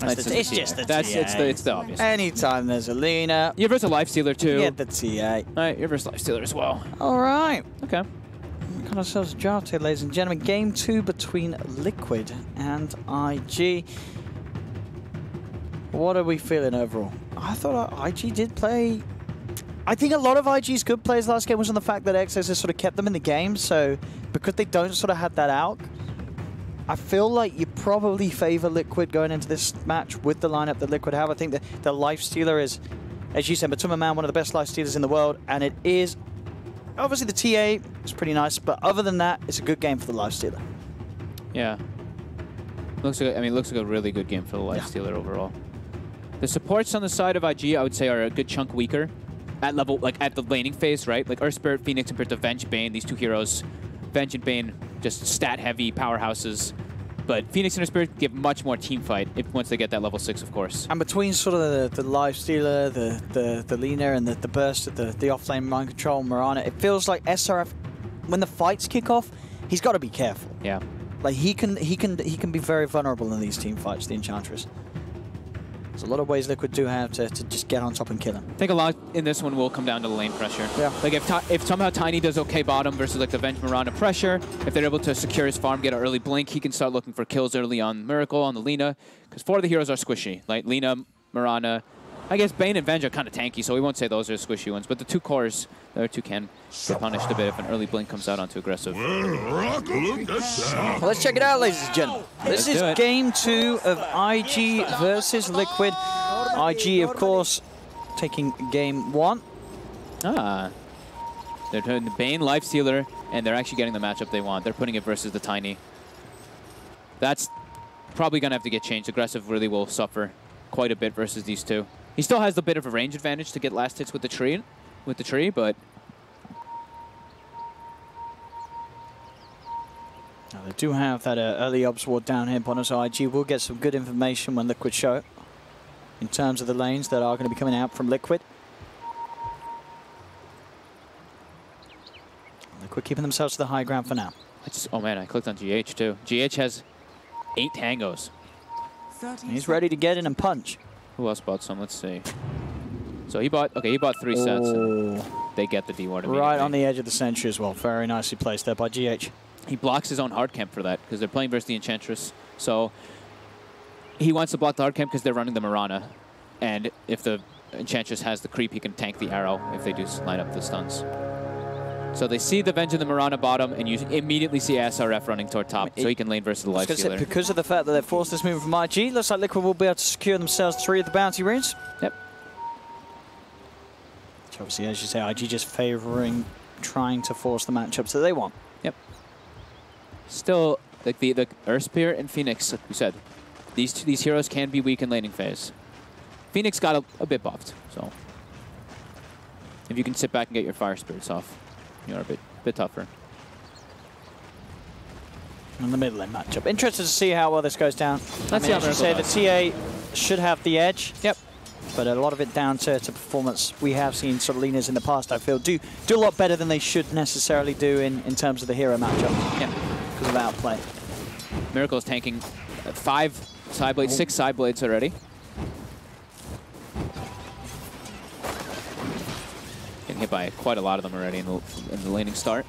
It's just the TA. It's the obvious. Anytime there's a Lina, You're versus a Lifestealer too. you get the TA. Alright, you're versus Lifestealer as well. All right. Okay. We got ourselves a draft here, ladies and gentlemen. Game 2 between Liquid and IG. What are we feeling overall? I thought IG did play... I think a lot of IG's good plays last game was on the fact that XS has sort of kept them in the game, so because they don't sort of have that out, I feel like you probably favor Liquid going into this match with the lineup that Liquid have. I think that the Lifestealer is, as you said, Matuma Man, one of the best Lifestealers in the world, and it is, obviously the TA is pretty nice, but other than that, it's a good game for the Lifestealer. Yeah. Looks like, looks like a really good game for the Lifestealer overall. The supports on the side of IG, I would say, are a good chunk weaker at level, like at the laning phase, right? Like Earth Spirit, Phoenix compared to Venge, Bane, these two heroes. Venge and Bane, just stat-heavy powerhouses. But Phoenix and Earth Spirit give much more team fight once they get that level 6, of course. And between sort of the Lifestealer, the Lina, and the burst of the offlane mind control, Mirana, it feels like SRF, when the fights kick off, he's got to be careful. Yeah. Like he can be very vulnerable in these team fights, the Enchantress. There's a lot of ways Liquid do have to just get on top and kill him. I think a lot in this one will come down to the lane pressure. Yeah. Like if somehow Tiny does okay bottom versus like the Venge Mirana pressure, if they're able to secure his farm, get an early blink, he can start looking for kills early on Miracle, on the Lina, because 4 of the heroes are squishy. Like Lina, Mirana, I guess Bane and Venge are kind of tanky, so we won't say those are squishy ones, but the 2 cores, the other 2 can be punished a bit if an early blink comes out onto aggressive. Well, let's check it out, ladies and gentlemen. This is game 2 of IG versus Liquid. IG, of course, taking game 1. Ah. They're doing the Bane Lifestealer, and they're actually getting the matchup they want. They're putting it versus the Tiny. That's probably going to have to get changed. Aggressive really will suffer quite a bit versus these two. He still has a bit of a range advantage to get last hits with the tree, but now they do have that early obs ward down here, Bono, so IG will get some good information when Liquid show it in terms of the lanes that are going to be coming out from Liquid. Liquid keeping themselves to the high ground for now. Oh man, I clicked on GH too. GH has 8 tangos. He's ready to get in and punch. Who else bought some? Let's see. So he bought 3 sets. And they get the D-ward immediately. Right on the edge of the sentry as well. Very nicely placed there by GH. He blocks his own hard camp for that because they're playing versus the Enchantress. So he wants to block the hard camp because they're running the Mirana. And if the Enchantress has the creep, he can tank the arrow if they do line up the stuns. So they see the Venge and the Mirana bottom, and you immediately see SRF running toward top, so he can lane versus the Lifestealer. Because of the fact that they forced this move from IG, looks like Liquid will be able to secure themselves 3 of the bounty runes. Yep. Which obviously, as you say, IG just favoring trying to force the matchups that they want. Yep. Still, like the Earth Spirit and Phoenix, like we said, these heroes can be weak in laning phase. Phoenix got a bit buffed, so if you can sit back and get your Fire Spirits off, you're a bit tougher. In the middle lane matchup. Interested to see how well this goes down. Let's see how you say, the TA should have the edge. Yep. But a lot of it down to performance. We have seen sort of Linas in the past, I feel, do a lot better than they should necessarily do in terms of the hero matchup. Yeah. Because of outplay. Miracle is tanking 5 side blades, 6 side blades already. Getting hit by quite a lot of them already in the laning start.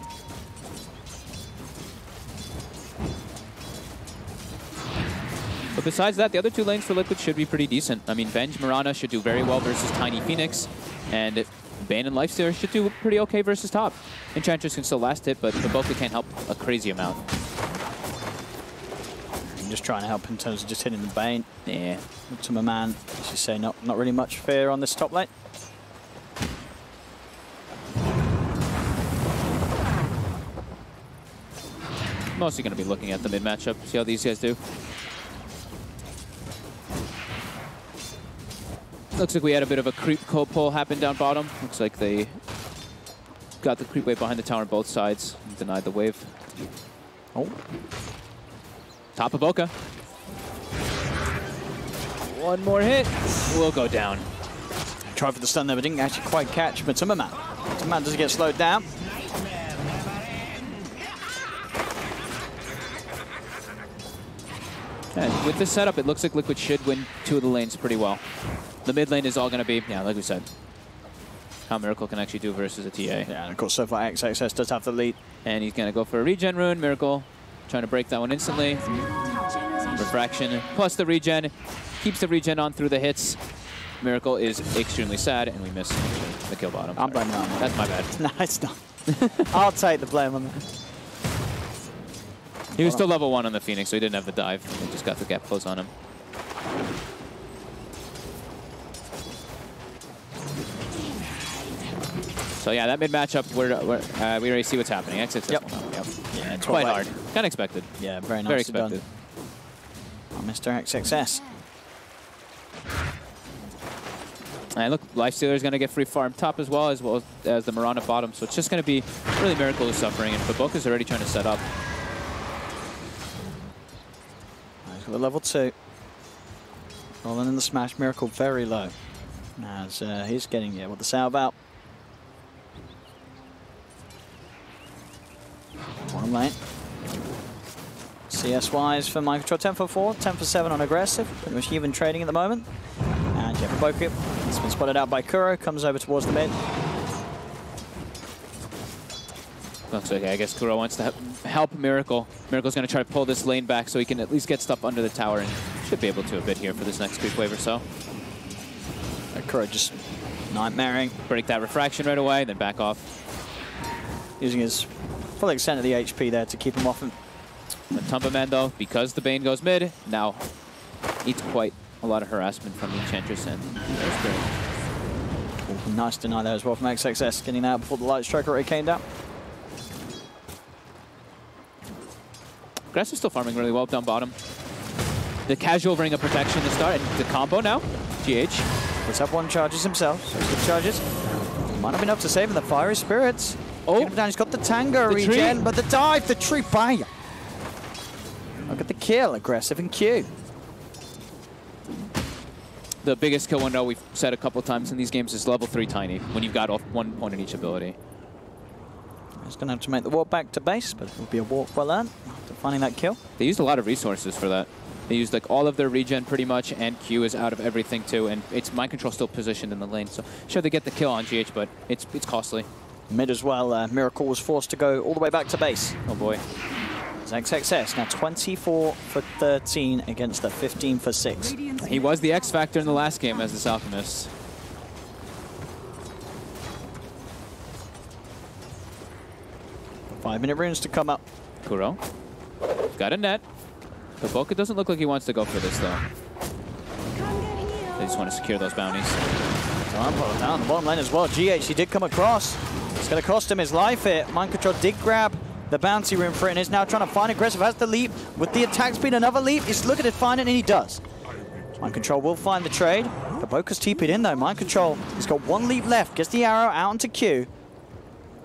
But besides that, the other 2 lanes for Liquid should be pretty decent. I mean, Venge Mirana should do very well versus Tiny Phoenix, and Bane and Lifestealer should do pretty okay versus top. Enchantress can still last hit, but the Boca can't help a crazy amount. I'm just trying to help in terms of just hitting the Bane. Yeah. To my man, as you say, not really much fear on this top lane. Mostly going to be looking at the mid matchup, see how these guys do. Looks like we had a bit of a creep pull happen down bottom. Looks like they got the creep wave behind the tower on both sides and denied the wave. Oh. Top of Boca. One more hit. We'll go down. Tried for the stun there, but didn't actually quite catch Matuma Man. Matuma Man doesn't get slowed down. And with this setup, it looks like Liquid should win 2 of the lanes pretty well. The mid lane is all going to be, yeah, like we said, how Miracle can actually do versus a TA. Yeah, and of course, so far, XXS does have the lead. And he's going to go for a regen rune. Miracle trying to break that one instantly. Refraction plus the regen. Keeps the regen on through the hits. Miracle is extremely sad, and we miss the kill bottom. I'm blaming that. That's my bad. No, it's not. I'll take the blame on that. He was still level 1 on the Phoenix, so he didn't have the dive. He just got the gap close on him. So yeah, that mid matchup, we already see what's happening. XXS. Yep. Yep. Yeah, It's quite hard. Kind of expected. Yeah, very nice. Very expected. Oh, Mr. XXS. And look, Lifestealer is going to get free farm top as well as the Mirana bottom. So it's just going to be really Miracle who's suffering, and Baboka is already trying to set up. Nice with level 2. Rolling in the smash. Miracle very low. As he's getting what the salve out. Bottom lane. CS-wise for Microtrol, 10 for 4, 10 for 7 on aggressive. Pretty much even trading at the moment. And Baboka has been spotted out by Kuro, comes over towards the mid. Looks like, I guess Kuro wants to help Miracle. Miracle's going to try to pull this lane back so he can at least get stuff under the tower, and should be able to a bit here for this next creep wave or so. Kuro just nightmaring. Break that refraction right away, then back off. Using his full extent of the HP there to keep him off him. The Tumbaman, though, because the Bane goes mid, now eats quite a lot of harassment from the Enchantress, and there's great. Ooh, nice deny there as well from XXS, getting out before the light striker already came down. Grass is still farming really well down bottom. The casual ring of protection to start, and the combo now. GH. Puts up 1 charges himself, so 6 charges. Might not be enough to save him. The Fiery Spirits. Oh, him down. He's got the Tango the regen, tree. but the dive, the tree by. Look at the kill, aggressive and Q. The biggest kill window we've said a couple times in these games is level 3 Tiny, when you've got 1 point in each ability. He's going to have to make the walk back to base, but it will be a walk well earned after finding that kill. They used a lot of resources for that. They used like all of their regen pretty much, and Q is out of everything too, and it's mind control still positioned in the lane. So sure, they get the kill on GH, but it's costly. Mid as well, Miracle was forced to go all the way back to base. Oh boy. XXS now 24 for 13 against the 15 for 6. He was the X factor in the last game as this Alchemist. Five-minute runes to come up. Kuro got a net. Baboka doesn't look like he wants to go for this though. They just want to secure those bounties. Down the bottom lane as well. GH, he did come across. It's going to cost him his life here. Mind Control did grab the bounty rune for it and is now trying to find aggressive. Has the leap with the attack speed. Another leap. He's looking to find it and he does. Mind Control will find the trade. Baboka's TP'd in though. Mind Control, he's got 1 leap left. Gets the arrow out into Q.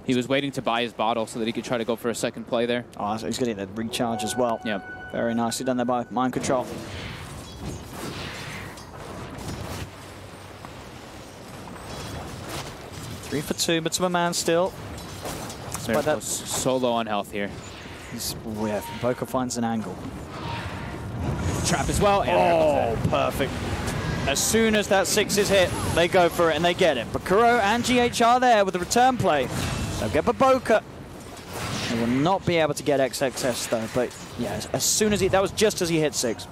He was waiting to buy his bottle so that he could try to go for a second play there. Oh, so he's getting the recharge as well. Yep. Very nicely done there by Mind Control. Three for 2, but to a man still. Miracle's so low on health here. Yeah, Baboka finds an angle. Trap as well. Oh, perfect. As soon as that 6 is hit, they go for it and they get it. But Kuro and GH are there with the return play. They'll get Baboka. They will not be able to get XXS though. But yeah, as soon as that was just as he hit 6.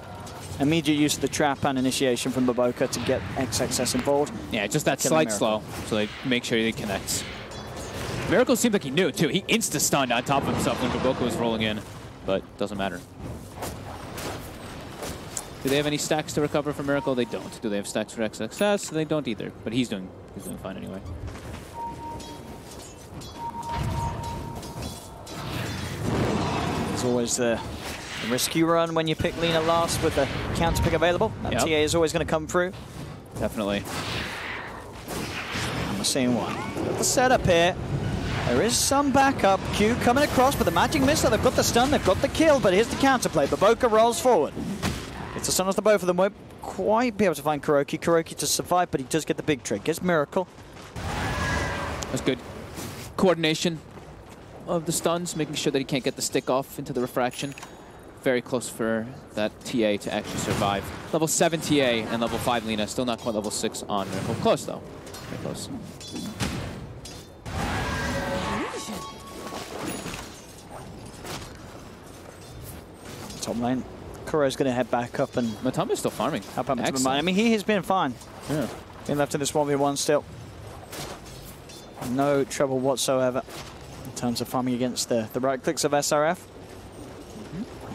Immediate use of the trap and initiation from Baboka to get XXS involved. Yeah, just that slight slow, so they make sure he connects. Miracle seemed like he knew too. He insta-stunned on top of himself when Baboka was rolling in, but doesn't matter. Do they have any stacks to recover from Miracle? They don't. Do they have stacks for XXS? They don't either, but he's doing fine anyway. There's always the rescue run when you pick Lina last with the counter pick available. That TA is always going to come through. Definitely. And we're seeing one. The setup here. There is some backup. Q coming across, but the magic missile. They've got the stun, they've got the kill, but here's the counterplay. Baboka rolls forward. It's a stun off the both of them. Won't quite be able to find Kuroki. Kuroki to survive, but he does get the big trick. Gets Miracle. That's good. Coordination of the stuns, making sure that he can't get the stick off into the refraction. very close for that TA to actually survive. Level 7 TA and level 5 Lina. Still not quite level 6 on Miracle. Close, though. Very close. Top lane. Kuro's going to head back up and... Matumba's still farming. I mean, he has been fine. Yeah. Been left in this 1v1 still. No trouble whatsoever in terms of farming against the right clicks of SRF.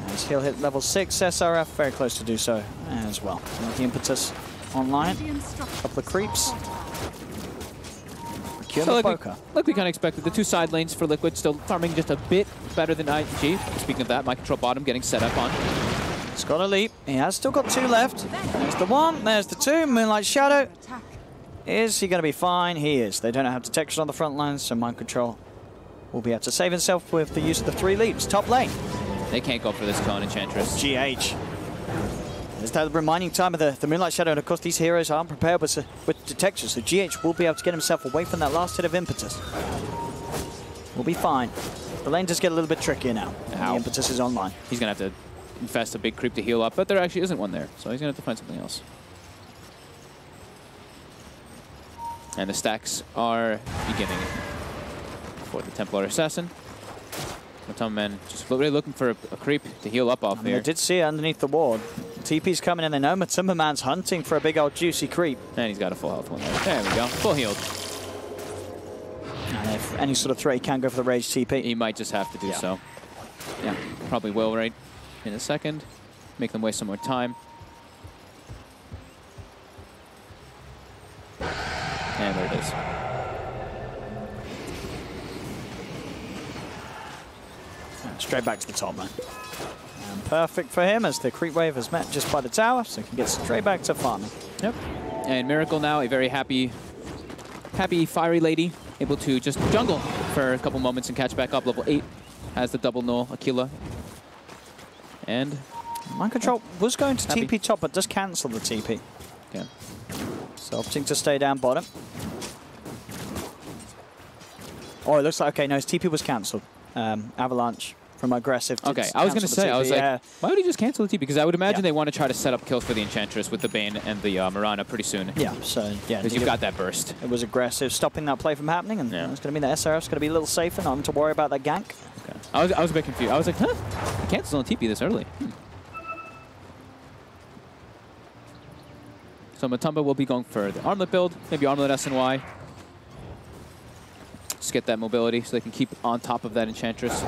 As he'll hit level 6, SRF very close to do so as well. The Impetus online. Couple of creeps. So like we kind of expected, the two side lanes for Liquid still farming just a bit better than IG. Speaking of that, my control bottom getting set up on. He's got a leap. He has still got 2 left. There's the 1, there's the 2. Moonlight Shadow. Is he going to be fine? He is. They don't have detection on the front lines, so Mind Control will be able to save himself with the use of the 3 leaps. Top lane. They can't go for this cone Enchantress. GH. There's that reminding time of the Moonlight Shadow, and of course these heroes aren't prepared with detection, so GH will be able to get himself away from that last hit of Impetus. We'll be fine. The lane does get a little bit trickier now. The Impetus is online. He's going to have to infest a big creep to heal up, but there actually isn't one there, so he's going to have to find something else. And the stacks are beginning for the Templar Assassin. Matumba just really looking for a creep to heal up off here. I did see it underneath the ward. TP's coming in. They know Matumba Man's hunting for a big old juicy creep. And he's got a full health one there. There we go. Full healed. And if any sort of threat, he can go for the rage TP. He might just have to do so. Yeah, probably will right in a second. Make them waste some more time. And there it is. Straight back to the top, man. And perfect for him as the creep wave is met just by the tower, so he can get straight back to farming. Yep. And Miracle now, a very happy fiery lady, able to just jungle for a couple moments and catch back up. Level 8 has the double null Aquila. And Mind Control was going to TP top, but does cancel the TP. Yeah. So opting to stay down bottom. Oh, it looks like, okay, no, his TP was cancelled. Avalanche from aggressive. Okay, I was going to say, I was like, why would he just cancel the TP? Because I would imagine they want to try to set up kills for the Enchantress with the Bane and the Mirana pretty soon. Yeah, so yeah. Because you've got that burst. It was aggressive, stopping that play from happening, and it's going to mean that SRF's going to be a little safer, not having to worry about that gank. Okay. I was a bit confused. I was like, huh? He cancels on TP this early. So Matumba will be going for the Armlet build, maybe Armlet SNY. Just get that mobility so they can keep on top of that Enchantress.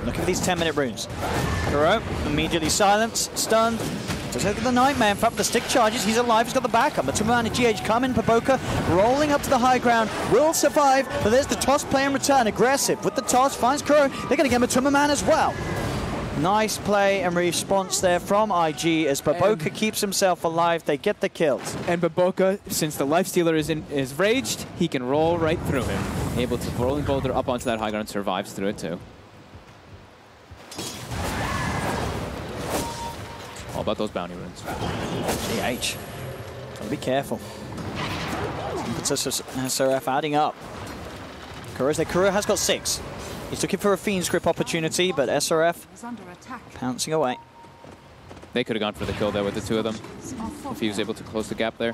Look at these 10-minute runes. Kuro immediately silenced, stunned. Just look at the Nightmare. In fact, the stick charges. He's alive. He's got the backup. Matumba and GH come in. Paboka rolling up to the high ground. Will survive. But there's the toss play in return. Aggressive with the toss. Finds Kuro. They're going to get Matumba Man as well. Nice play and response there from IG as Paboka keeps himself alive. They get the kills. And Paboka, since the Lifestealer is raged, he can roll right through him. Able to rolling boulder up onto that high ground, survives through it too. All about those bounty runes. GH. Gotta be careful. SRF adding up. Kuro has got 6. He's looking for a Fiend's Grip opportunity, but SRF pouncing away. They could have gone for the kill there with the two of them if he was able to close the gap there.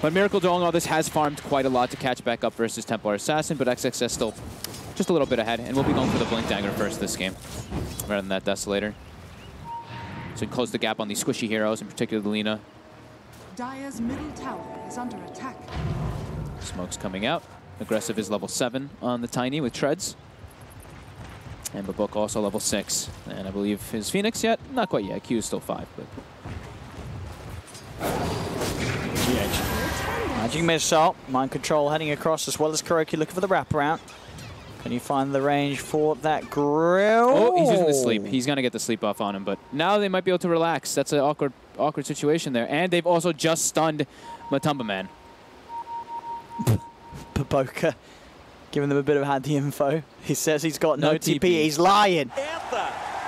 But Miracle doing all this has farmed quite a lot to catch back up versus Templar Assassin, but XXS still just a little bit ahead, and we'll be going for the Blink Dagger first this game, rather than that Desolator. So close the gap on these squishy heroes, in particular the Lina. Dire's middle tower is under attack. Smoke's coming out. Aggressive is level 7 on the Tiny with Treads. And Babuk also level 6. And I believe his Phoenix yet? Not quite yet. Q is still 5. But Magic Missile. Mind Control heading across as well as Kuroki looking for the wraparound. Can you find the range for that grill? Oh, he's using the sleep. He's going to get the sleep off on him. But now they might be able to relax. That's an awkward situation there. And they've also just stunned Matumba Man. Paboka giving them a bit of handy info. He says he's got no TP. He's lying.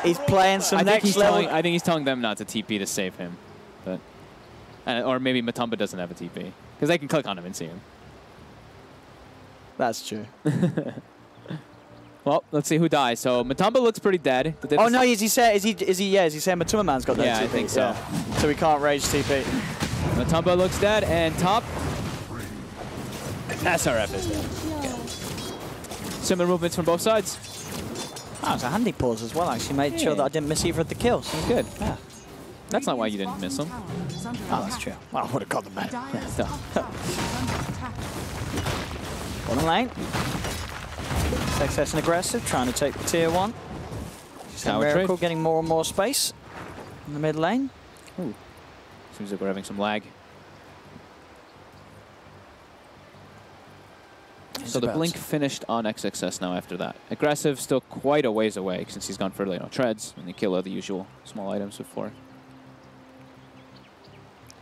He's playing some next level. I think he's telling them not to TP to save him. But or maybe Matumba doesn't have a TP. Because they can click on him and see him. That's true. Well, let's see who dies. So Matumba looks pretty dead. Oh no, is he saying Matuma Man's got no Yeah, TP? I think so. Yeah. So we can't rage TP. Matumba looks dead, and top SRF is dead. Okay. Similar movements from both sides. That was a handy pause as well, actually. Made sure that I didn't miss either of the kills. That was good. Yeah. That's not why you didn't miss them. Oh, that's true. Well, I would have got them back. Bottom lane. Success and aggressive, trying to take the tier 1. Miracle getting more and more space in the mid lane. Ooh. Seems like we're having some lag. So the blink finished on XXS now after that. Aggressive still quite a ways away since he's gone for, you know, treads and the kill of the usual small items before.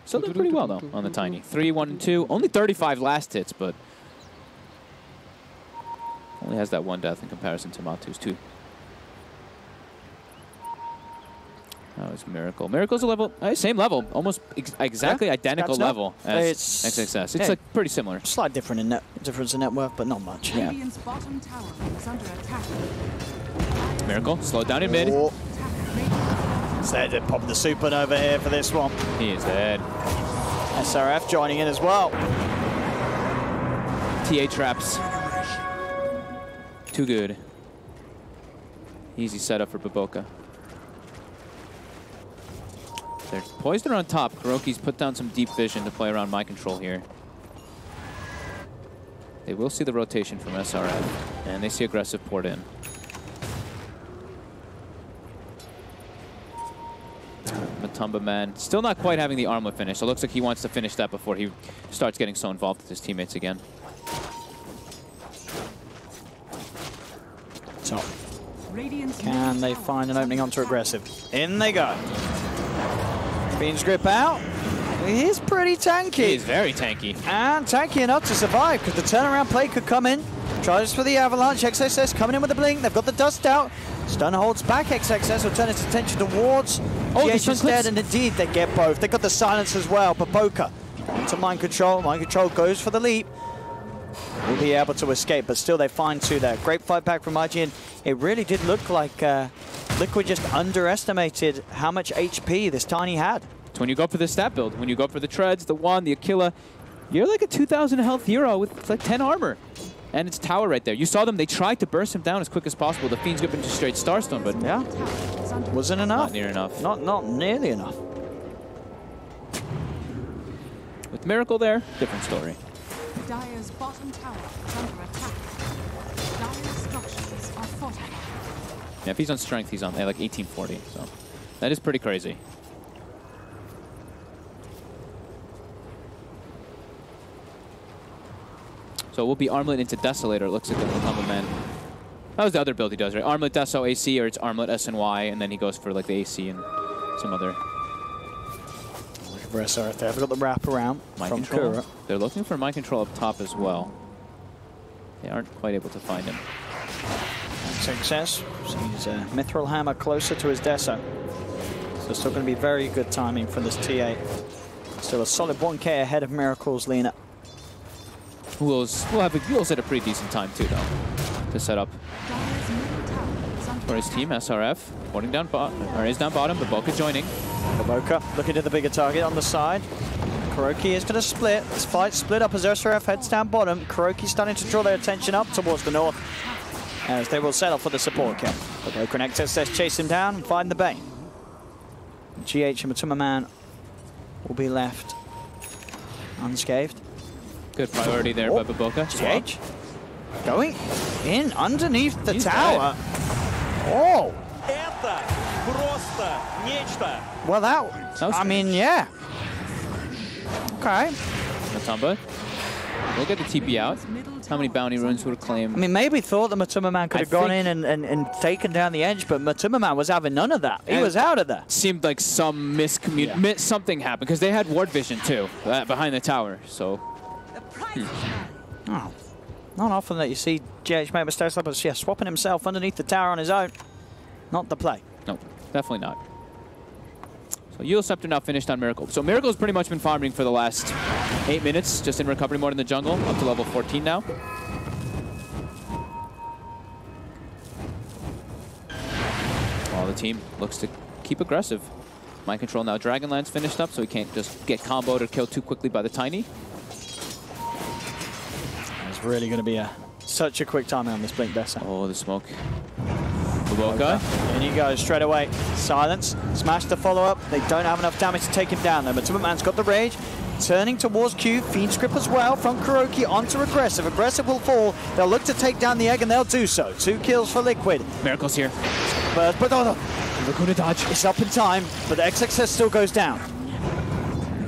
Still doing pretty well though on the Tiny. 3, 1, and 2. Only 35 last hits, but only has that 1 death in comparison to Matu's 2. That was Miracle. Miracle's a level, same level, almost exactly identical level as XXS. It's like pretty similar. Slight difference in net worth, but not much. Yeah. Bottom tower is under attack. Miracle slowed down in mid. So they pop the supernova here for this one. He is dead. SRF joining in as well. TA traps. Too good. Easy setup for Baboka. They're poised around top. Kuroki's put down some deep vision to play around my control here. They will see the rotation from SRF, and they see aggressive poured in. Matumba Man still not quite having the armlet finish, so it looks like he wants to finish that before he starts getting so involved with his teammates again. So, can they find an opening onto aggressive? In they go. Fiend's grip out. He's pretty tanky. He's very tanky. And tanky enough to survive, because the turnaround play could come in. Tries for the avalanche. XXS coming in with the blink. They've got the dust out. Stun holds back. XXS will turn its attention towards GH instead, and indeed they get both. They got the silence as well. Baboka into mind control. Mind control goes for the leap. Will be able to escape, but still they find 2 there. Great fight back from IG, and it really did look like Liquid just underestimated how much HP this Tiny had. It's when you go for the stat build, when you go for the treads, the wand, the Aquila, you're like a 2,000 health hero with like 10 armor. And it's tower right there. You saw them, they tried to burst him down as quick as possible. The Fiend's grip into straight Starstone, but yeah, wasn't enough. Not near enough. Not nearly enough. With Miracle there, different story. Dire's bottom tower is under attack. Dire's structures are fortified. Yeah, if he's on strength, he's on like 1840, so that is pretty crazy. So we'll be Armlet into Desolator, it looks like the Matumba Man. That was the other build he does, right? Armlet Deso AC, or it's Armlet SNY, and then he goes for like the AC and some other. Looking for SRF there. They've got the wrap around from Kura. They're looking for mind control up top as well. They aren't quite able to find him. Success. Sees Mithril Hammer closer to his Deso. So still going to be very good timing from this TA. Still a solid 1k ahead of Miracle's Lena. We'll have at a pretty decent time too, though, to set up for his team. SRF holding down bottom, or is down bottom. Baboka joining. Baboka looking to the bigger target on the side. Kuroki is going to split. This fight split up as SRF heads down bottom. Kuroki starting to draw their attention up towards the north, as they will settle for the support kill. Baboka and XXS chase him down and find the Bane. GH and Matumba Man will be left unscathed. Good priority there by Baboka. GH going in underneath the tower. Dead. Oh! Well, that was I mean, yeah. Okay. Matumba. We'll get the TP out. How many bounty runes would claim? I mean, maybe thought the Matumba Man could have gone in and taken down the edge, but Matumba Man was having none of that. He was out of there. Seemed like some something happened, because they had ward vision too, behind the tower, so. Oh, not often that you see GH make mistakes like this. Yeah, swapping himself underneath the tower on his own. Not the play. No, definitely not. So Eul Scepter now finished on Miracle. So Miracle's pretty much been farming for the last 8 minutes, just in recovery mode in the jungle, up to level 14 now. the team looks to keep aggressive. Mind control now. Dragonlance's finished up, so he can't just get comboed or killed too quickly by the Tiny. It's really going to be such a quick timing on this Blink Dessa. Oh, the smoke. Baboka. And he goes straight away. Silence. Smash the follow-up. They don't have enough damage to take him down, though. But Man's got the rage. Turning towards Q. Fiend's Grip as well from Kuroki onto Aggressive. Aggressive will fall. They'll look to take down the egg, and they'll do so. 2 kills for Liquid. Miracle's here. But Laguna dodge. It's up in time, but the XXS still goes down.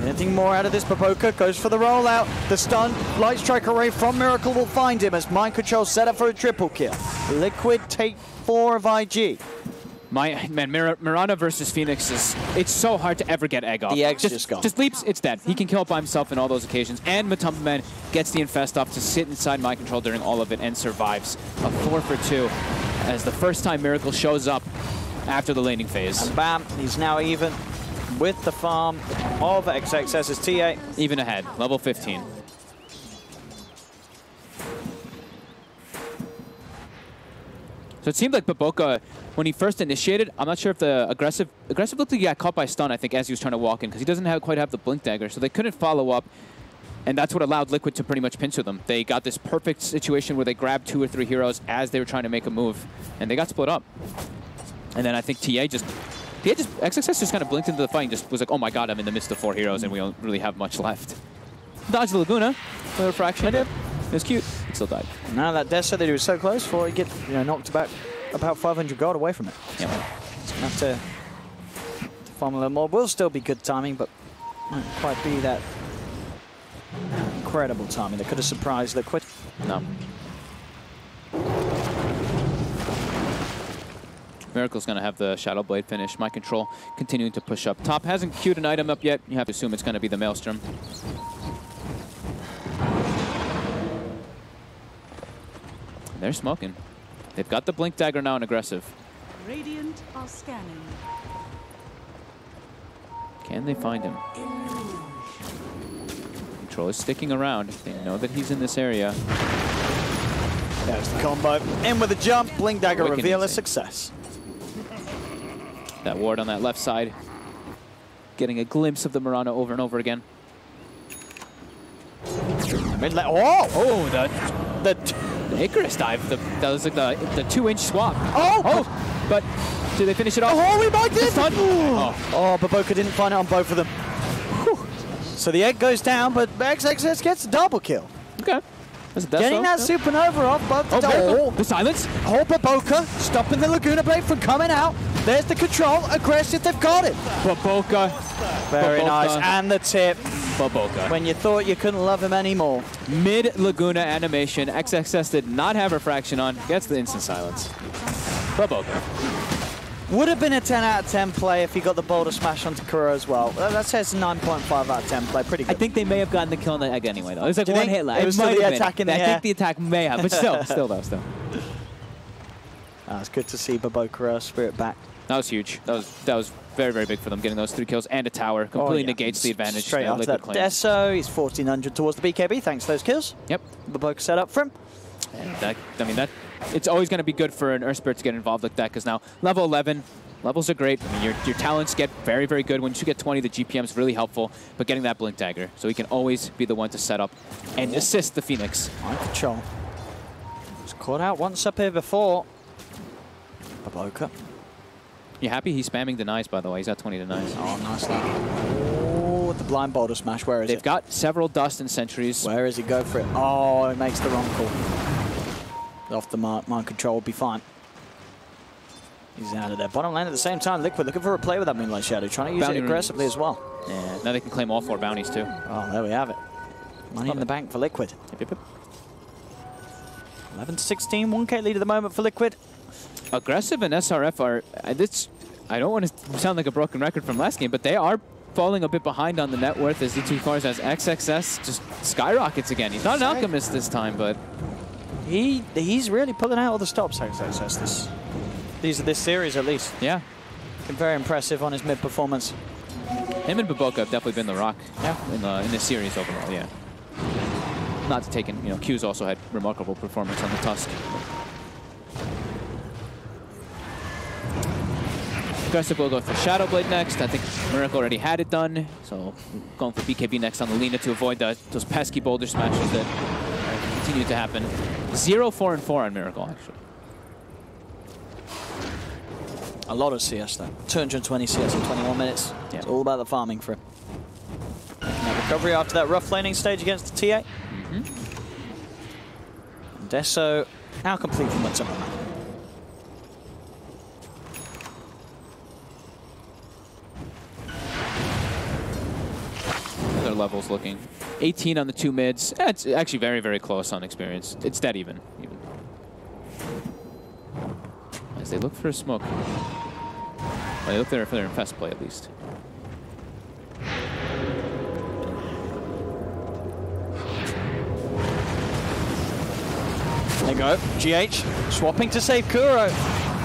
Anything more out of this? Baboka goes for the rollout. The stun, Light Strike Array from Miracle will find him as Mind Control set up for a triple kill. Liquid take 4 of IG. Mirana versus Phoenix it's so hard to ever get egg off. The egg's just gone. Just leaps, it's dead. He can kill it by himself in all those occasions. And Matumba Man gets the Infest off to sit inside Mind Control during all of it and survives. A 4 for 2 as the first time Miracle shows up after the laning phase. And bam, he's now even with the farm of XXS's TA. Even ahead, level 15. So it seemed like Baboka, when he first initiated, I'm not sure if the aggressive looked like he got caught by stun, I think, as he was trying to walk in, because he doesn't quite have the Blink Dagger, so they couldn't follow up, and that's what allowed Liquid to pretty much pinch with them. They got this perfect situation where they grabbed 2 or 3 heroes as they were trying to make a move, and they got split up. And then I think XXS just kind of blinked into the fight and just was like, oh my god, I'm in the midst of 4 heroes, and we don't really have much left. Dodge the Laguna, for a fraction. I did. It was cute. It still died. Now that Dessa that he was so close for, he get knocked about 500 gold away from it. Yeah. So he's going to have to farm a little more. Will still be good timing, but won't quite be that incredible timing that could have surprised Liquid. No. Miracle's going to have the Shadow Blade finish. Mind Control continuing to push up top. Hasn't queued an item up yet. You have to assume it's going to be the Maelstrom. They're smoking. They've got the Blink Dagger now and Aggressive. Radiant are scanning. Can they find him? Control is sticking around. They know that he's in this area. There's the combo. In with a jump. Blink Dagger Wicked reveal a easy. success. That ward on that left side. Getting a glimpse of the Mirana over and over again. Oh, The Icarus dive, that was like the 2-inch swap. Oh! But do they finish it off? Oh, we might get Stun. Oh, Baboka didn't find it on both of them. Whew. So the egg goes down, but XXS gets a double kill. Okay. That's a death Getting that supernova off both the the silence. Oh, Baboka stopping the Laguna Blade from coming out. There's the control. Aggressive, they've got it. Baboka. Very nice. And the tip. Baboka. When you thought you couldn't love him anymore. Mid-Laguna animation. XXS did not have refraction on. Gets the instant silence. Baboka. Would have been a 10 out of 10 play if he got the boulder smash onto Kuro as well. That says 9.5 out of 10 play. Pretty good. I think they may have gotten the kill on the egg anyway, though. It was like Do you one think? hit left. It was still might the have attack been. in the I air. think the attack may have, but still. It's good to see Baboka spirit back. That was huge. That was very, very big for them, getting those 3 kills and a tower. Completely negates the advantage Straight that after Liquid that claims. Deso, he's 1400 towards the BKB, thanks to those kills. Yep. Baboka set up for him. And it's always going to be good for an Earth Spirit to get involved like that, because now level 11, levels are great. I mean, your talents get very, very good. Once you get 20, the GPM is really helpful, but getting that Blink Dagger, so he can always be the one to set up and assist the Phoenix. Mind control. Was caught out once up here before. Baboka. You happy? He's spamming denies, by the way. He's at 20 denies. Oh, nice that. Oh, the blind boulder smash. Where is They've it? got several dust and sentries. Where is he? Go for it. Oh, it makes the wrong call. Off the mark. Mind control will be fine. He's out of there. Bottom lane at the same time. Liquid looking for a play with that Moonlight Shadow. Trying to use Bounty it aggressively as well. Yeah, now they can claim all 4 bounties, too. Oh, there we have it. Money in the bank for Liquid. Yep, yep, yep. 11-16. 1K lead at the moment for Liquid. Aggressive and SRF are... I don't want to sound like a broken record from last game, but they are falling a bit behind on the net worth as E2 cars as XXS just skyrockets again. He's not an Alchemist this time, but... He's really pulling out all the stops, XXS. This series, at least. Yeah. Been very impressive on his mid performance. Him and Baboka have definitely been the rock in this series overall, yeah. Not to take in, Q's also had remarkable performance on the Tusk. Aggressive will go for Shadow Blade next. I think Miracle already had it done, so going for BKB next on the Lina to avoid those pesky boulder smashes that continue to happen. 0-4-4 on Miracle, actually. A lot of CS though. 220 CS in 21 minutes. Yeah. It's all about the farming for him. Now recovery after that rough laning stage against the TA. Deso now complete from what's up. Their levels looking 18 on the 2 mids. It's actually very, very close on experience. It's dead even. As they look for a smoke. Well, they look there for their infest play at least. There you go. GH swapping to save Kuro.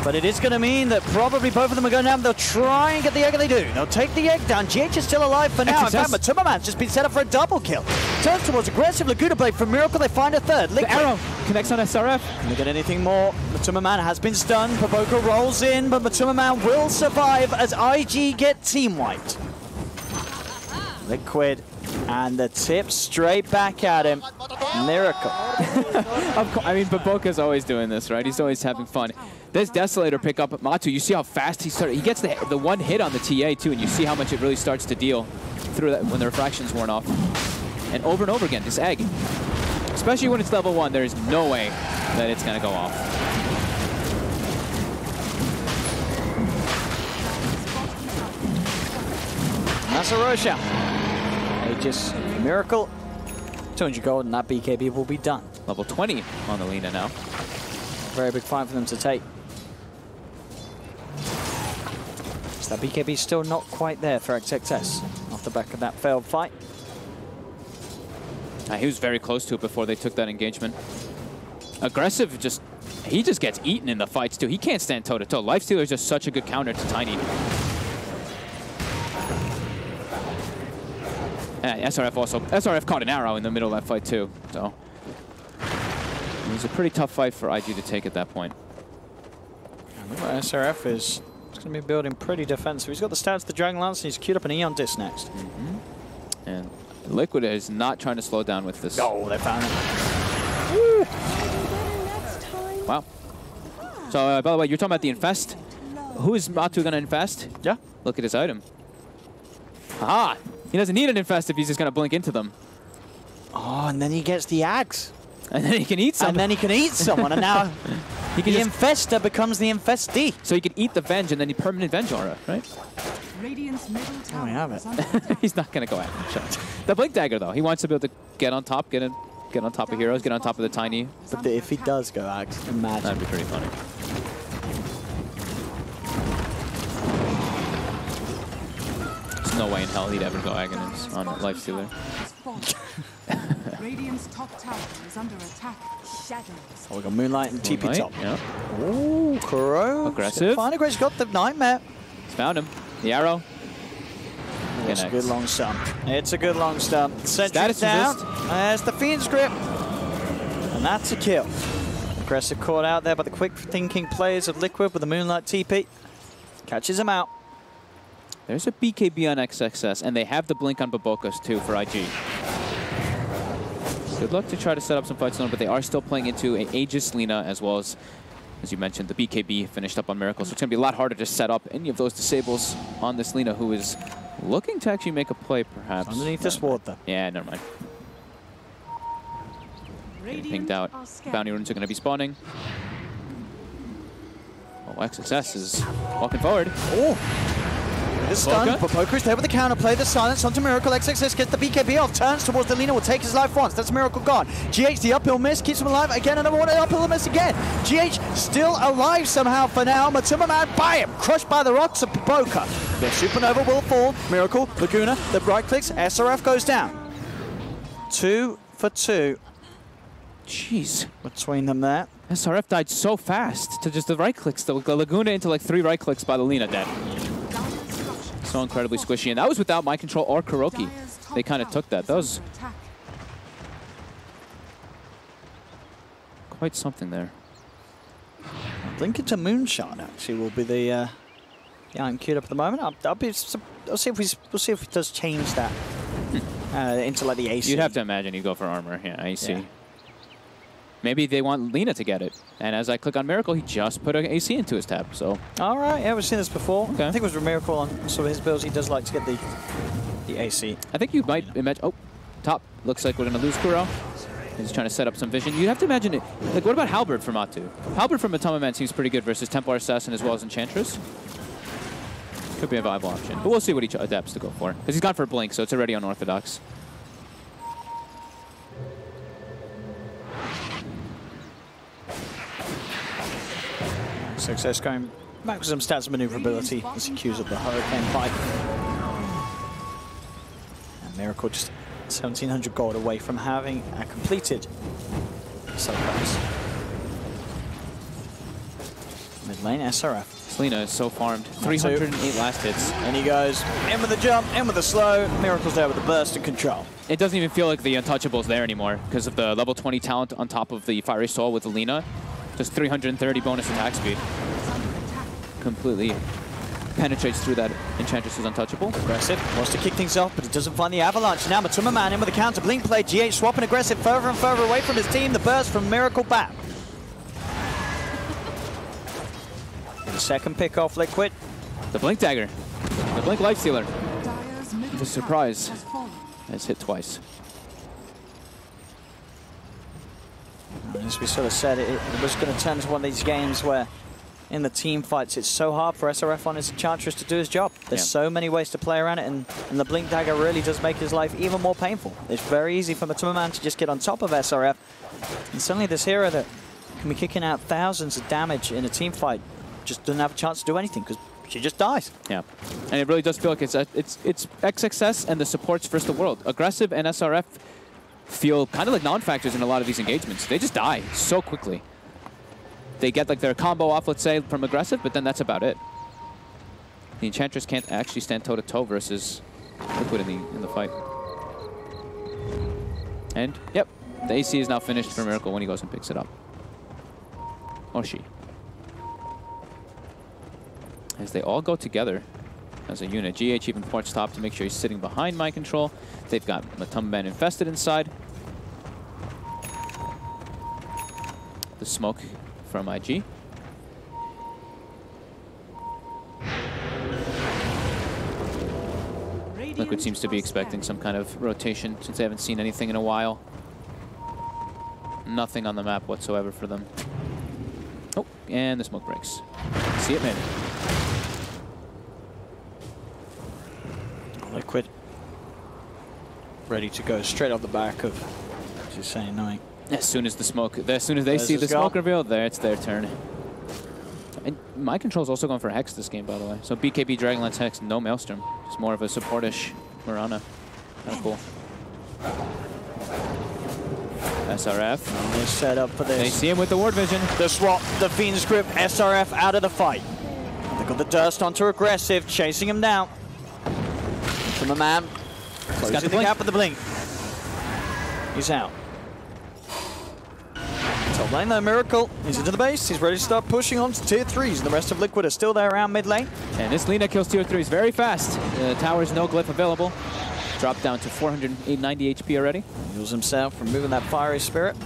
But it is going to mean that probably both of them are going down. They'll try and get the egg, and they do. They'll take the egg down. GH is still alive for now. In fact, Matuma just been set up for a double kill. Turns towards aggressive Laguna Blade from Miracle. They find a third. The arrow connects on SRF. Can they get anything more? Matuma Man has been stunned. Paboka rolls in, but Matuma Man will survive as IG get team wiped. Liquid and the tip straight back at him. Miracle. I mean, Paboka's always doing this, right? He's always having fun. This Desolator pick up Matu, you see how fast he started. He gets the one hit on the TA too, and you see how much it really starts to deal through that when the refraction's worn off. And over again, this egg. Especially when it's level 1, there's no way that it's gonna go off. That's a Roshan. Aegis, Miracle. 200 gold and that BKB will be done. Level 20 on the Lina now. Very big fight for them to take. So that BKB still not quite there for XXS off the back of that failed fight. He was very close to it before they took that engagement. Aggressive, he just gets eaten in the fights too. He can't stand toe-to-toe. Lifestealer is just such a good counter to Tiny. SRF caught an arrow in the middle of that fight too, so it was a pretty tough fight for IG to take at that point. SRF is going to be building pretty defensive. He's got the stats, the Dragon Lance, and he's queued up an Eon Disc next. And Liquid is not trying to slow down with this. Oh, they found him. Wow. So, by the way, you're talking about the infest. Who is Matu going to infest? Yeah. Look at his item. Aha! He doesn't need an infest if he's just going to blink into them. Oh, and then he gets the axe. And then he can eat someone. And then he can eat someone, and now the infester becomes the infestee. So he can eat the Venge, and then he permanent Venge aura, right? Radiant's middle tower we have it. is under attack. He's not going to go at him. Sure. The Blink Dagger, though. He wants to be able to get on top, get on top of heroes, get on top of the Tiny. But if he does go axe, imagine. That'd be pretty funny. There's no way in hell he'd ever go Aghanim's on Lifestealer. Radiant's top tower is under attack. Shadows. Oh, we got Moonlight and TP top. Yeah. Ooh, Kuro. Aggressive. Finally, Grace got the Nightmare. He's found him. The arrow. It's a good long stun. It's a good long stun. Sentry Status down. resist. There's the Fiend's Grip. And that's a kill. Aggressive caught out there by the quick thinking players of Liquid with the Moonlight TP. Catches him out. There's a BKB on XXS, and they have the blink on Babokos too for IG. Good luck to try to set up some fights on them, but they are still playing into an Aegis Lina as well as you mentioned, the BKB finished up on Miracle. So it's going to be a lot harder to set up any of those disables on this Lina, who is looking to actually make a play, perhaps. Underneath this ward, though. Yeah, never mind. Getting pinged out. Bounty runes are going to be spawning. Oh, XXS is walking forward. Oh! The stun, Paboka is there with the counterplay, the silence onto Miracle. XXS gets the BKB off, turns towards the Lina, will take his life once. That's Miracle gone. GH, the uphill miss, keeps him alive. Again, another one, uphill miss again. GH still alive somehow for now. Matuma Man by him, crushed by the rocks of Paboka. The Supernova will fall. Miracle, Laguna, the right clicks, SRF goes down. 2 for 2. Jeez. Between them there. SRF died so fast to just the right clicks. The Laguna into like 3 right clicks by the Lina dead. So incredibly squishy, and that was without my control or Kuroki. They kind of took that. That was quite something there. Blink into Moonshot actually will be the Yeah, I'm queued up at the moment. We'll see if it does change that into like the AC. You'd have to imagine he'd go for armor. Yeah, AC. Yeah. Maybe they want Lina to get it. And as I click on Miracle, he just put an AC into his tab. So. All right. Yeah, we've seen this before. Okay. I think it was Miracle on some of his builds. He does like to get the AC. I think you might imagine. Oh, top. Looks like we're going to lose Kuro. He's trying to set up some vision. You'd have to imagine it. Like, what about Halberd from Matu? Halberd from Matama Man seems pretty good versus Templar Assassin as well as Enchantress. Could be a viable option. But we'll see what he adapts to go for. Because he's gone for Blink, so it's already unorthodox. Success going back with some stats and maneuverability as he queues up the Hurricane fight. And Miracle just 1,700 gold away from having a completed subclass. Mid lane, SRF. Selena is so farmed. 308 last hits. And he goes in with the jump, in with the slow. Miracle's there with the burst and control. It doesn't even feel like the Untouchable's there anymore because of the level 20 talent on top of the Fiery Soul with Lina. Just 330 bonus attack speed. Completely penetrates through that Enchantress's untouchable. Aggressive, wants to kick things off, but he doesn't find the avalanche. Now Matuma Man in with a counter blink play. GH swapping aggressive further and further away from his team. The burst from Miracle back. The second pick off Liquid. The Blink Dagger. The Blink Lifestealer. The surprise. It's hit twice. As we sort of said, it was going to turn into one of these games where in the team fights, it's so hard for SRF on his Enchantress to do his job. There's so many ways to play around it, and the Blink Dagger really does make his life even more painful. It's very easy for Matuma Man to just get on top of SRF. And suddenly this hero that can be kicking out thousands of damage in a team fight just doesn't have a chance to do anything because she just dies. Yeah, and it really does feel like it's XXS and the supports versus the world. Aggressive and SRF feel kind of like non-factors in a lot of these engagements. They just die so quickly. They get like their combo off, let's say, from aggressive, but then that's about it. The Enchantress can't actually stand toe-to-toe versus Liquid in the fight. And, yep, the AC is now finished for Miracle when he goes and picks it up. Or she. As they all go together as a unit. GH even ports top to make sure he's sitting behind Mind Control. They've got Matumban infested inside. The smoke from IG. Liquid seems to be expecting some kind of rotation since they haven't seen anything in a while. Nothing on the map whatsoever for them. Oh, and the smoke breaks. See it, maybe. Liquid ready to go straight off the back of, as you're saying, knowing. As soon as they see the smoke reveal, there it's their turn. And Mind Control's also going for Hex this game, by the way. So BKB Dragonlance Hex, no Maelstrom. Just more of a supportish Mirana. Kind of cool. SRF. They're set up for this. They see him with the ward vision. The swap, the Fiend's Grip, SRF out of the fight. They got the Durst onto aggressive, chasing him down. From a man. Closing the gap with the blink. He's out. Top lane though, Miracle. He's into the base. He's ready to start pushing on to tier 3s. And the rest of Liquid are still there around mid lane. And this Lina kills tier 3s very fast. The tower's no glyph available. Dropped down to 490 HP already. Heals himself, removing that Fiery Spirit.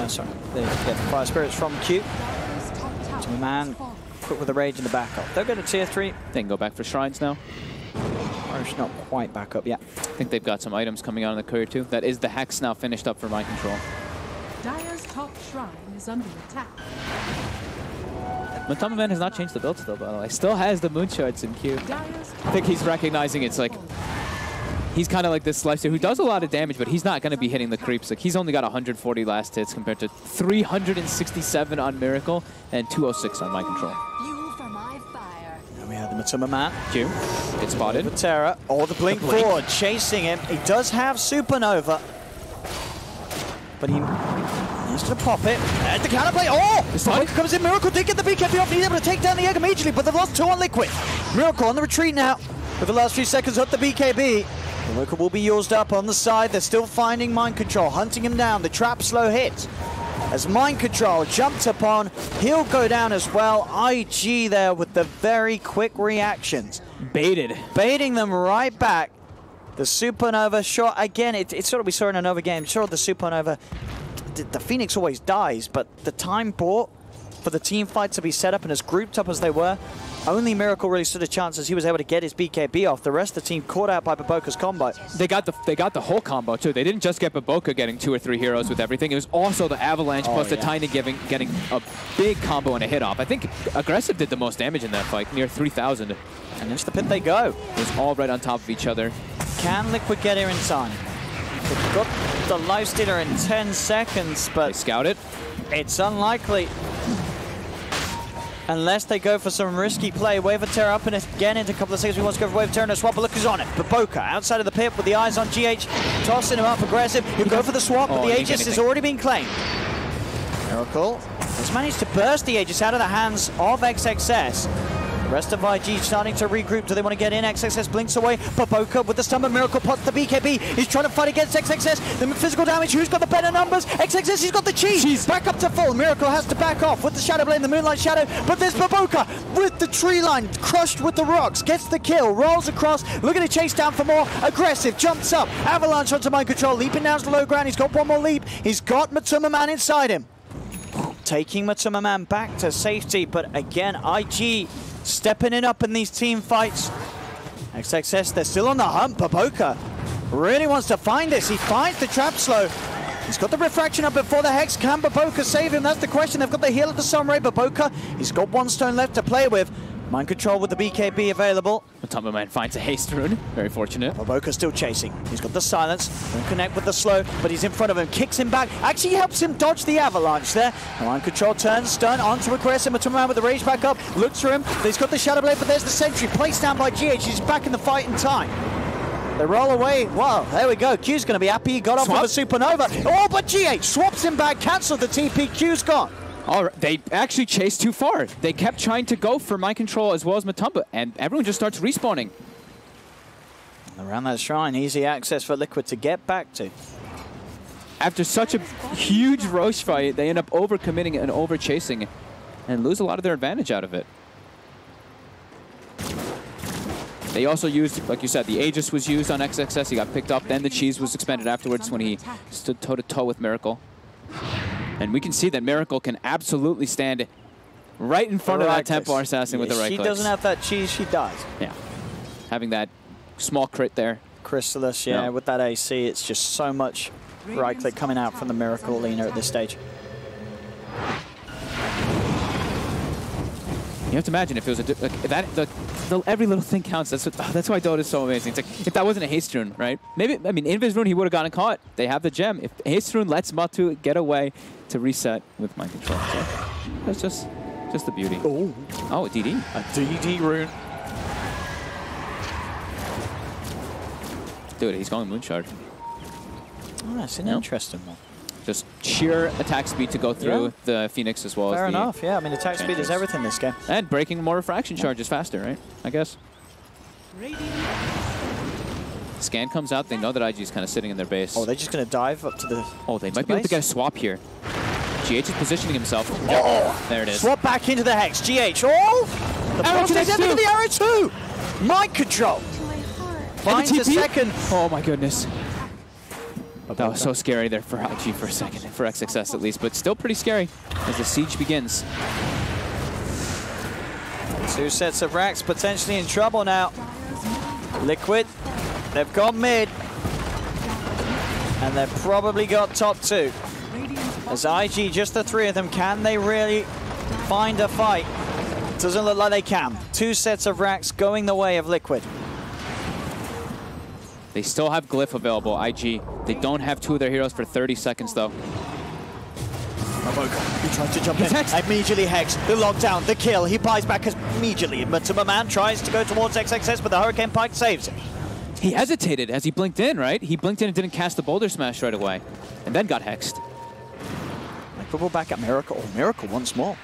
Sorry, they get the Fire Spirits from Q. To a man, quick with the Rage in the backup. They'll go to tier 3. They can go back for Shrines now. Irish not quite back up yet. I think they've got some items coming out in the courier too. That is the Hex now finished up for Mind Control. Dire's top shrine is under attack. Matama Man has not changed the build still, by the way. Still has the Moonshards in Q. I think he's recognizing it's like, he's kind of like this lifestealer who does a lot of damage, but he's not going to be hitting the creeps. Like, he's only got 140 last hits compared to 367 on Miracle and 206 on Mind Control. We have the Matuma Man. Q. It's spotted. The Terra, or the Blink forward, chasing him. He does have Supernova. But he's going to pop it. And the counterplay. Oh! The smoke comes in. Miracle did get the BKB off. He's able to take down the egg immediately, but they've lost 2 on Liquid. Miracle on the retreat now. With the last few seconds of the BKB. The Liquid will be used up on the side. They're still finding Mind Control, hunting him down. The trap slow hit. as Mind Control jumped upon. He'll go down as well. IG there with the very quick reactions. Baiting them right back. The Supernova shot, again, it's sort of we saw in a Nova game. Sure, the Supernova, the Phoenix always dies, but the time bought for the team fight to be set up and as grouped up as they were, only Miracle really stood a chance as he was able to get his BKB off. The rest of the team caught out by Baboka's combo. They got the whole combo too. They didn't just get Baboka getting 2 or 3 heroes with everything. It was also the Avalanche plus the Tiny getting a big combo and a hit off. I think Aggressive did the most damage in that fight, near 3,000. And into the pit they go. It was all right on top of each other. Can Liquid get here in time? They've got the lifestealer in 10 seconds, but they scout it. It's unlikely. Unless they go for some risky play. Wave of Terror up and again into a couple of seconds. He wants to go for Wave of Terror and a swap, but look who's on it. Baboka outside of the pit with the eyes on GH, tossing him up aggressive. He'll go for the swap, but the Aegis has already been claimed. Miracle has managed to burst the Aegis out of the hands of XXS. The rest of IG starting to regroup. Do they want to get in? XXS blinks away. Baboka with the stun, but Miracle pots the BKB. He's trying to fight against XXS. The physical damage. Who's got the better numbers? XXS, he's got the cheese. Back up to full. Miracle has to back off with the Shadow Blade, the Moonlight Shadow. But there's Baboka with the tree line, crushed with the rocks. Gets the kill, rolls across, looking to chase down for more. Aggressive, jumps up. Avalanche onto Mind Control, leaping down to the low ground. He's got one more leap. He's got Matuma Man inside him. Taking Matuma Man back to safety, but again, IG stepping it up in these team fights. XXS, they're still on the hunt. Baboka really wants to find this. He finds the trap slow. He's got the refraction up before the Hex. Can Baboka save him? That's the question. They've got the heal of the Sunray. Baboka, he's got 1 stone left to play with. Mind Control with the BKB available. Matuma Man finds a haste rune. Very fortunate. Baboka still chasing. He's got the silence. Won't connect with the slow, but he's in front of him. Kicks him back. Actually helps him dodge the avalanche there. Mind Control turns, stun onto Aggressive. Matuma Man with the rage back up. Looks for him. He's got the Shadow Blade, but there's the sentry. Placed down by GH. He's back in the fight in time. They roll away. Wow, there we go. Q's going to be happy. He got off with a Supernova. Oh, but GH swaps him back. Cancelled the TP. Q's gone. All right, they actually chased too far. They kept trying to go for Mind Control as well as Matamba, and everyone just starts respawning. Around that shrine, easy access for Liquid to get back to. After such a huge Roche fight, they end up over-committing and over-chasing and lose a lot of their advantage out of it. They also used, like you said, the Aegis was used on XXS. He got picked up. Then the cheese was expended afterwards when he stood toe-to-toe with Miracle. And we can see that Miracle can absolutely stand right in front of that Templar Assassin with the right clicks. She doesn't have that cheese, she dies. Yeah. Having that small crit there. Chrysalis, yeah, with that AC, it's just so much right click coming out from the Miracle leaner at this stage. You have to imagine if it was every little thing counts. That's why Dota is so amazing. It's like if that wasn't a haste rune, right? Maybe Invis rune he would have gotten caught. They have the gem. If haste rune lets Matu get away to reset with Mind Control, so that's just the beauty. Oh, a DD. A DD rune. Dude, he's going Moonshard. Oh, that's an interesting one. Just sheer attack speed to go through the Phoenix as well as the... Fair enough, yeah. I mean, attack speed is everything this game. And breaking more refraction charges faster, right? I guess. Scan comes out. They know that IG is kind of sitting in their base. Oh, they're just going to dive up to the... Oh, they might be able to get a swap here. GH is positioning himself. Oh, there it is. Swap back into the Hex. GH. Oh! The arrow to the arrow too! Mind Control! Finds a second. Oh my goodness. That was so scary there for IG for a second, for XXS at least, but still pretty scary as the siege begins. 2 sets of racks potentially in trouble now. Liquid, they've got mid, and they've probably got top 2. As IG, just the 3 of them, can they really find a fight? Doesn't look like they can. 2 sets of racks going the way of Liquid. They still have Glyph available, IG. They don't have 2 of their heroes for 30 seconds, though. Baboka, he tries to jump in. Immediately Hex, the lockdown, the kill. He buys back immediately. Matuma Man tries to go towards XXS, but the Hurricane Pike saves him. He hesitated as he blinked in, right? He blinked in and didn't cast the Boulder Smash right away, and then got hexed. Like, back at Miracle. Oh, Miracle once more.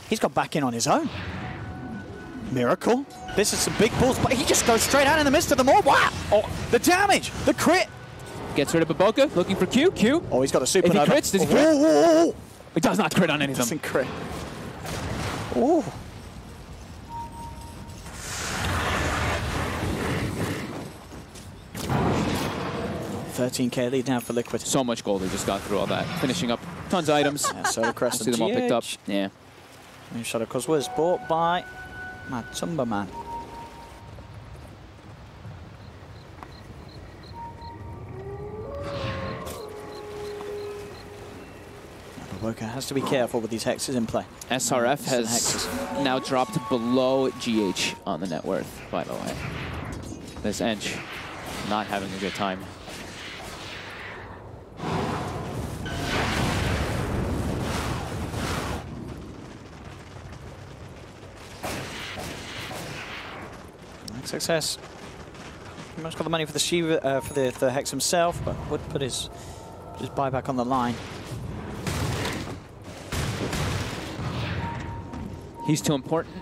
He's got back in on his own. Miracle. This is some big balls, but he just goes straight out in the midst of them all. Wow! Oh, the damage! The crit! Gets rid of Baboka, looking for Q. Q. Oh, he's got a supernova. If he crits, does he crit? Oh. He does not crit on any of them. Doesn't crit. Oh. 13k lead now for Liquid. So much gold, he just got through all that. Finishing up tons of items. Yeah, Soda Crest See and them all picked up. Yeah. New shot, of course, was bought by Matumba Man. Baboka has to be careful with these hexes in play. SRF has now dropped below GH on the net worth, by the way. This Ench not having a good time. Success. Pretty much got the money for the Shiva, for the Hex himself, but would put his buyback on the line. He's too important.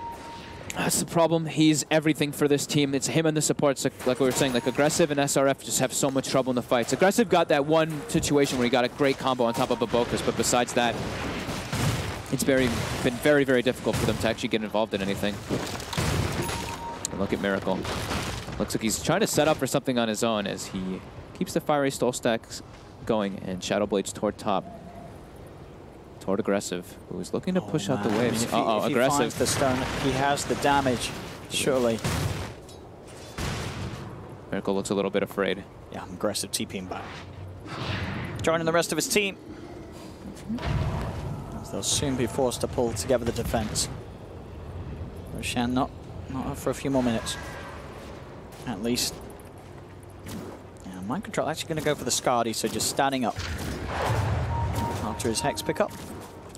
That's the problem. He's everything for this team. It's him and the supports, like we were saying, like Aggressive and SRF just have so much trouble in the fights. Aggressive got that one situation where he got a great combo on top of Babokas, but besides that, it's been very, very difficult for them to actually get involved in anything. Look at Miracle. Looks like he's trying to set up for something on his own as he keeps the Fiery Stole stacks going and Shadow Blades toward top. Toward Aggressive, who's looking to push out the waves. I mean, if he Aggressive. Finds the stone, he has the damage, surely. Miracle looks a little bit afraid. Yeah, Aggressive TPing back. Joining the rest of his team. As they'll soon be forced to pull together the defense. Roshan not up for a few more minutes. At least. Yeah, Mind Control actually going to go for the Skadi, so just standing up. After his Hex pickup.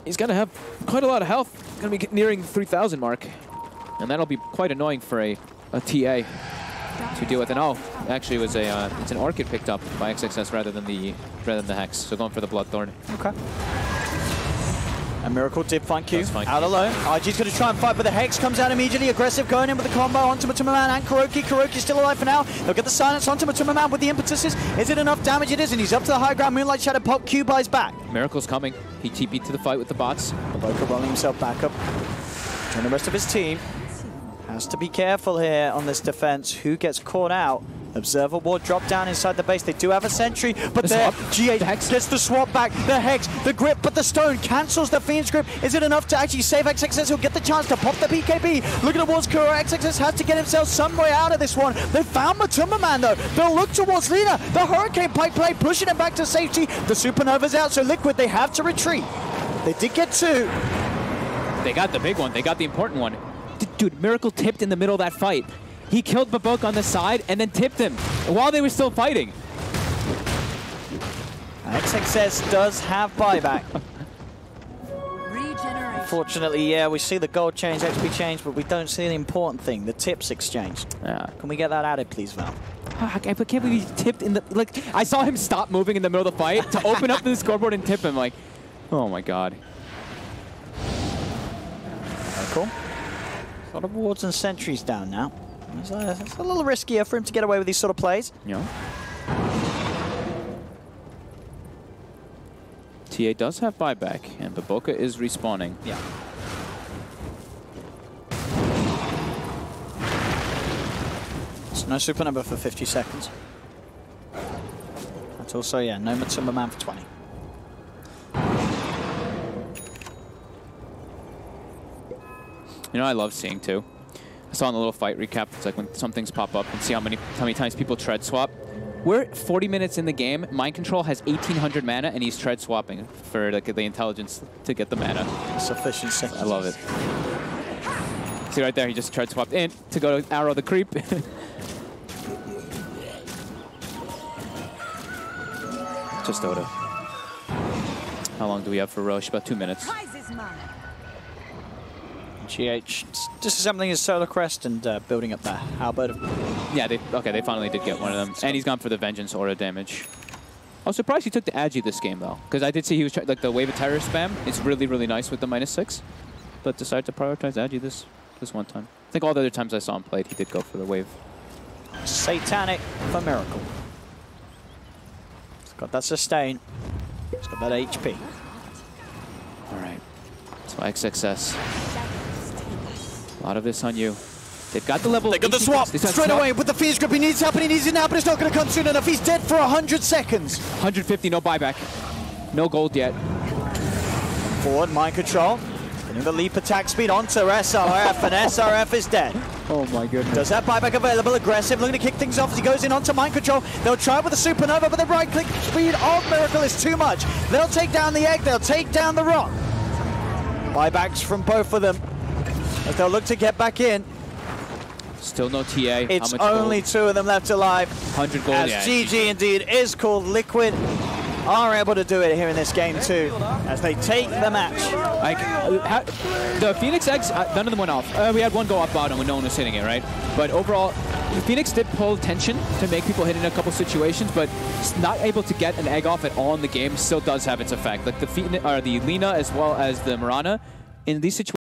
He's going to have quite a lot of health. Going to be nearing the 3,000 mark. And that'll be quite annoying for a TA to deal with. And oh, actually it was it's an Orchid picked up by XXS rather than the Hex. So going for the Bloodthorn. Okay. And Miracle did find Q. Out alone. IG's going to try and fight, but the Hex comes out immediately. Aggressive going in with the combo onto Matumba Man and Kuroki. Kuroki's still alive for now. They'll get the silence onto Matumba Man with the impetuses. Is it enough damage? It is, and he's up to the high ground. Moonlight Shadow pop. Q buys back. Miracle's coming. He TP'd to the fight with the bots. Baboka rolling himself back up. And the rest of his team has to be careful here on this defense. Who gets caught out? Observer ward drop down inside the base. They do have a sentry, but there, GH gets the swap back. The Hex, the grip, but the stone cancels the Fiend's grip. Is it enough to actually save XXS? He'll get the chance to pop the BKB. Look at the walls, Kuro. XXS has to get himself some way out of this one. They found Matumba Man though. They'll look towards Lina. The Hurricane Pike play, pushing him back to safety. The Supernova's out, so Liquid, they have to retreat. They did get two. They got the big one. They got the important one. Dude, Miracle tipped in the middle of that fight. He killed Baboka on the side and then tipped him while they were still fighting. XXS does have buyback. Regeneration. Fortunately, yeah, we see the gold change, XP change, but we don't see the important thing, the tips exchange. Yeah. Can we get that added, please, Val? I can't believe he tipped in the... Like, I saw him stop moving in the middle of the fight to open up the scoreboard and tip him. Like, oh my god. Cool. A lot of wards and sentries down now. It's a little riskier for him to get away with these sort of plays. Yeah. TA does have buyback, and Baboka is respawning. Yeah. It's no supernova for 50 seconds. That's also, yeah, no Matumba Man for 20. You know, I love seeing too. I saw in the little fight recap, it's like when some things pop up and see how many times people tread swap. We're 40 minutes in the game. Mind Control has 1,800 mana, and he's tread swapping for like the intelligence to get the mana. Sufficiency. I love it. See right there, he just tread swapped in to go to arrow the creep. Just Dota. How long do we have for Roche? About 2 minutes. GH disassembling his Solar Crest and building up that halberd. Yeah, they finally did get one of them. And he's gone for the Vengeance aura damage. I was surprised he took the Agi this game, though. Because I did see he was like the Wave of Terror spam. It's really, really nice with the -6. But decided to prioritize Agi this one time. I think all the other times I saw him played, he did go for the Wave. Satanic for Miracle. Got that sustain. He's got that HP. All right. Spike success. A lot of this on you. They've got the level. They got the swap straight away with the Fierce Grip. He needs help and he needs it now, but it's not going to come soon enough. He's dead for 100 seconds. 150, no buyback. No gold yet. Forward, mind control. Getting the leap attack speed onto SRF, and SRF is dead. Oh my goodness. Does have buyback available, aggressive, looking to kick things off as he goes in onto mind control. They'll try with the supernova, but the right-click speed of Miracle is too much. They'll take down the egg, they'll take down the rock. Buybacks from both of them as they'll look to get back in. Still no TA. It's only 2 of them left alive. 100 gold, as yeah. GG indeed is called. Liquid are able to do it here in this game too, as they take the match. Like, the Phoenix eggs, none of them went off. We had one go off bottom when no one was hitting it, right? But overall, the Phoenix did pull tension to make people hit in a couple situations, but not able to get an egg off at all in the game still does have its effect. Like the Lina as well as the Mirana, in these situations,